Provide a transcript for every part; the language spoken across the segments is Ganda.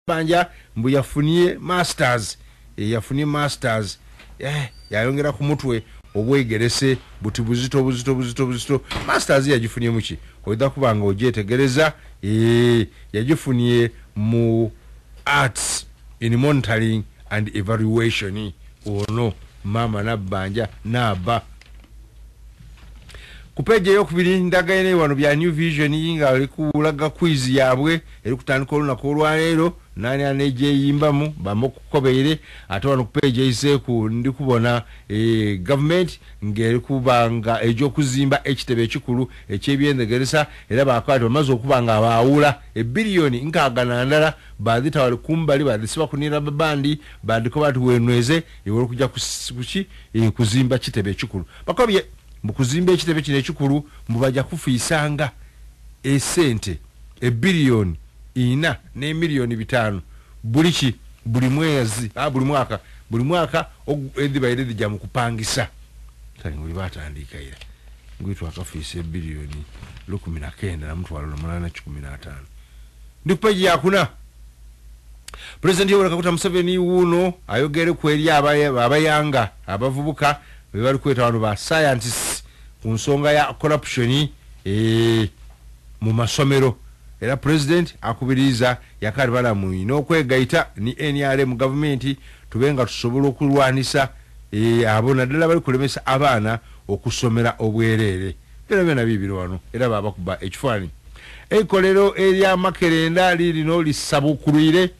Banja mbu yafunie masters yafunie masters yayongera ku mutwe obwegerese buti buzito masters yagifunie muki oyida kubanga ojetegereza yagifunie mu arts in monitoring and evaluation ono mama nabanja naba kupeje yokubiri ndagaine wano bya New Vision yinga ali kulaga quiz yabwe eri kutandika olunako olwaleero nani aneje yimbamu bamukukobeere ate wano kupeje iseku ndikubona government ngeri kubanga ejo kuzimba ekitebe ekikulu ekyebyendegeresa era bakwata bamaze okubanga abaawula ebillioni nkagana ndala badita wali kumbali badisiba kunira babandi bandiko batu wenweze iwolo kujja kuki kuzimba kitebe ekikulu bakobye mukuzimba ekitebe kino ekikulu mubajja kufiisanga esente ebillioni ina ne milioni 5 buli mwezi buli mwaka edibaire dijja mu kupangisa kali ngo batandika ira ngwitu akafiisa ebillioni 19 na mutwalo 815 ndikupeji yakuna President Yoweri Kaguta Museveni wuno ayogere kweri abayanga abavubuka bali kweta wano ba scientists ku nsonga ya corruption mu masomero era president akubiriza yakali bala mu n'okwegaita ni NRM government tubenga tusobola okulwanisa abona ddala bali kulemesa abaana okusomera obwerere byonna bibiro wano era baba kuba ekifaani ekolero erya Makerenda lirino lisabukulire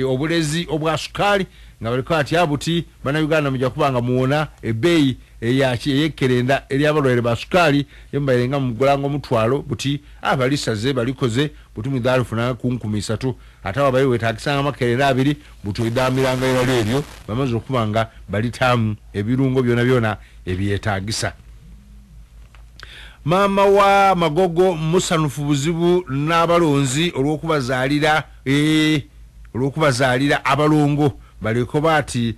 obulezi obwa sukali nga baliko ati abuti bana Uganda mujja kubanga muona ebeyi eyekerenda eri abalwere ba sukali yembayenga mu gulango mutwalo buti abalisaze balikoze buti midarufu na kunkumisa atawa bali wetakisanga Makerenda abiri buti idamiranga eryo bamaze okubanga balitamu ebirungo byona ebyetagisa mama wa Magogo musanufu buzibu n'abalonzi olwokubazalira abalongo baliko bati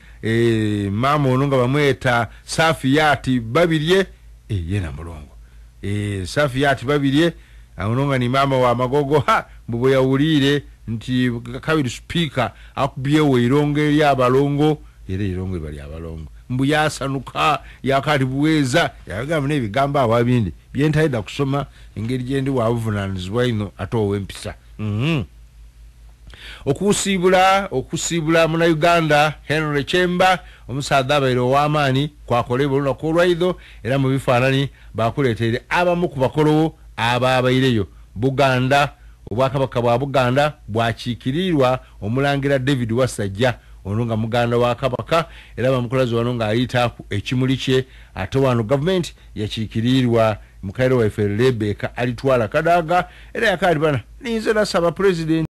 mama ononga bamweta Safiyati babirye yena mulongo Safiyati babirye ononga ni mama wa Magogo mbubo yawulire nti kabiri speaker akubye weironge ya balongo ere ironge bali abalongo mbu yasanuka yakati buweza yagamba nebigamba awabindi byentaida kusoma engeri gyendi wavunanizibwa ino atowe empisa okusibula muna Uganda Henry Chemba omusaadha abaire ow'amaanyi kwakolebwa olunaku olwaido era mu bifaananyi bakuleetere abamu ku bakolowo ababaireyo Buganda obwakabaka bwa Buganda bwakiikirirwa omulangira David Wasajja ononga muganda wa kabaka era bamukolazi wanonga ayita ekimuli kye ate wano government yakiikirirwa mukairo wa Rebecca alitwala kadaga era yakali bana ninze nasaba president